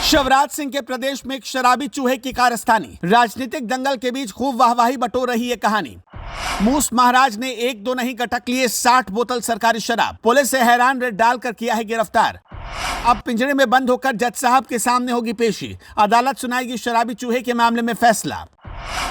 शिवराज सिंह के प्रदेश में एक शराबी चूहे की कारस्तानी। राजनीतिक दंगल के बीच खूब वाहवाही बटोर रही है कहानी। मूस महाराज ने एक दो नहीं गटक लिए 60 बोतल सरकारी शराब। पुलिस से हैरान रेड डालकर किया है गिरफ्तार। अब पिंजरे में बंद होकर जज साहब के सामने होगी पेशी। अदालत सुनाएगी शराबी चूहे के मामले में फैसला।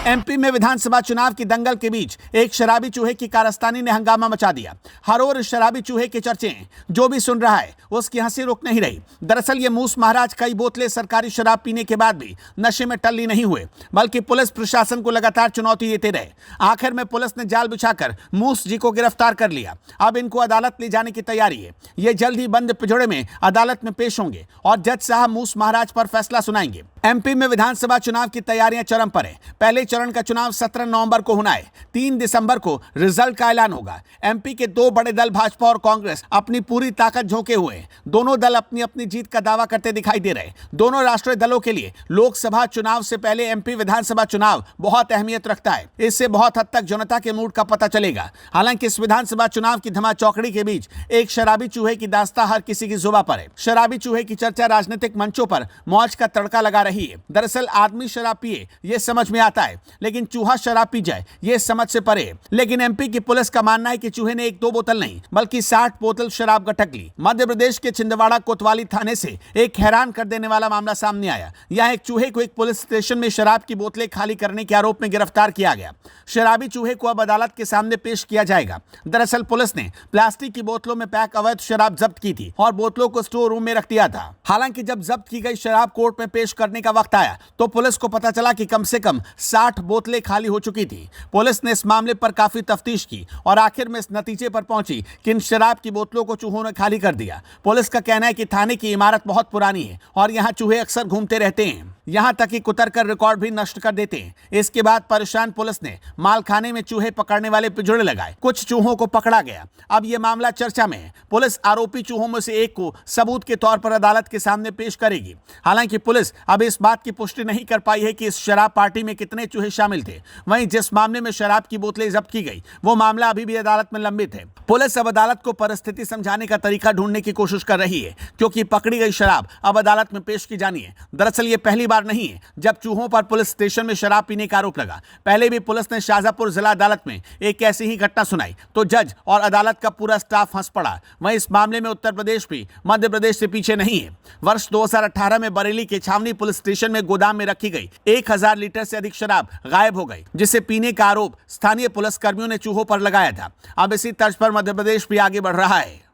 एमपी में विधानसभा चुनाव की दंगल के बीच एक शराबी चूहे की कारस्तानी ने हंगामा मचा दिया। हर ओर शराबी चूहे के चर्चे हैं। जो भी सुन रहा है उसकी हंसी रुक नहीं रही। दरअसल ये मूस महाराज कई बोतलें सरकारी शराब पीने के बाद भी नशे में टल्ली नहीं हुए, बल्कि पुलिस प्रशासन को लगातार चुनौती देते रहे। आखिर में पुलिस ने जाल बिछाकर मूस जी को गिरफ्तार कर लिया। अब इनको अदालत ले जाने की तैयारी है। ये जल्द ही बंद पिंजड़े में अदालत में पेश होंगे और जज साहब मूस महाराज पर फैसला सुनाएंगे। एमपी में विधानसभा चुनाव की तैयारियां चरम पर है। पहले चरण का चुनाव 17 नवंबर को होना है। 3 दिसंबर को रिजल्ट का ऐलान होगा। एमपी के दो बड़े दल भाजपा और कांग्रेस अपनी पूरी ताकत झोंके हुए हैं। दोनों दल अपनी अपनी जीत का दावा करते दिखाई दे रहे। दोनों राष्ट्रीय दलों के लिए लोकसभा चुनाव से पहले एमपी विधानसभा चुनाव बहुत अहमियत रखता है। इससे बहुत हद तक जनता के मूड का पता चलेगा। हालांकि इस विधानसभा चुनाव की धमाचौकड़ी के बीच एक शराबी चूहे की दास्तां हर किसी की जुबान पर है। शराबी चूहे की चर्चा राजनीतिक मंचों पर मौज का तड़का लगा रही है। दरअसल आदमी शराब पिए ये समझ में आता है, लेकिन चूहा शराब पी जाए ये समझ से परे। लेकिन एमपी की पुलिस का मानना है कि चूहे ने 1-2 बोतल नहीं बल्कि 60 बोतल शराब गटक ली। मध्य प्रदेश के छिंदवाड़ा कोतवाली थाने से एक हैरान कर देने वाला मामला सामने आया। यहाँ एक चूहे को एक पुलिस स्टेशन में शराब की बोतलें खाली करने के आरोप में गिरफ्तार किया गया। शराबी चूहे को अब अदालत के सामने पेश किया जाएगा। दरअसल पुलिस ने प्लास्टिक की बोतलों में पैक अवैध शराब जब्त की थी और बोतलों को स्टोर रूम में रख दिया था। हालांकि जब जब्त की गई शराब कोर्ट में पेश करने का वक्त आया तो पुलिस को पता चला कि कम से कम 60 बोतलें खाली हो चुकी थी। पुलिस ने इस मामले पर काफी तफ्तीश की और आखिर में इस नतीजे पर पहुंची कि इन शराब की बोतलों को चूहों ने खाली कर दिया। पुलिस का कहना है कि थाने की इमारत बहुत पुरानी है और यहाँ चूहे अक्सर घूमते रहते हैं। यहाँ तक कि कुतर कर रिकॉर्ड भी नष्ट कर देते हैं। इसके बाद परेशान पुलिस ने मालखाने में चूहे पकड़ने वाले पिंजड़े लगाए। कुछ चूहों को पकड़ा गया। अब यह मामला चर्चा में है। पुलिस आरोपी चूहों में से एक को सबूत के तौर पर अदालत के सामने पेश करेगी। हालांकि पुलिस अब इस बात की पुष्टि नहीं कर पाई है कि इस शराब पार्टी में कितने चूहे शामिल थे। वहीं जिस मामले में शराब की बोतलें जब्त की गई वो मामला अभी भी अदालत में लंबित है। पुलिस अब अदालत को परिस्थिति समझाने का तरीका ढूंढने की कोशिश कर रही है, क्योंकि पकड़ी गई शराब अब अदालत में पेश की जानी है। दरअसल ये पहली बार नहीं है जब चूहों पर पुलिस स्टेशन में शराब पीने का आरोप लगा। पहले भी पुलिस ने शाहजहांपुर जिला अदालत में एक ऐसी ही घटना सुनाई तो जज और अदालत का पूरा स्टाफ हंस पड़ा। वहीं इस मामले में उत्तर प्रदेश भी मध्य प्रदेश से पीछे नहीं है। वर्ष 2018 में बरेली के छावनी पुलिस स्टेशन में गोदाम में रखी गई 1000 लीटर से अधिक शराब गायब हो गई, जिसे पीने का आरोप स्थानीय पुलिस कर्मियों ने चूहों पर लगाया था। अब इसी तर्ज पर मध्य प्रदेश भी आगे बढ़ रहा है।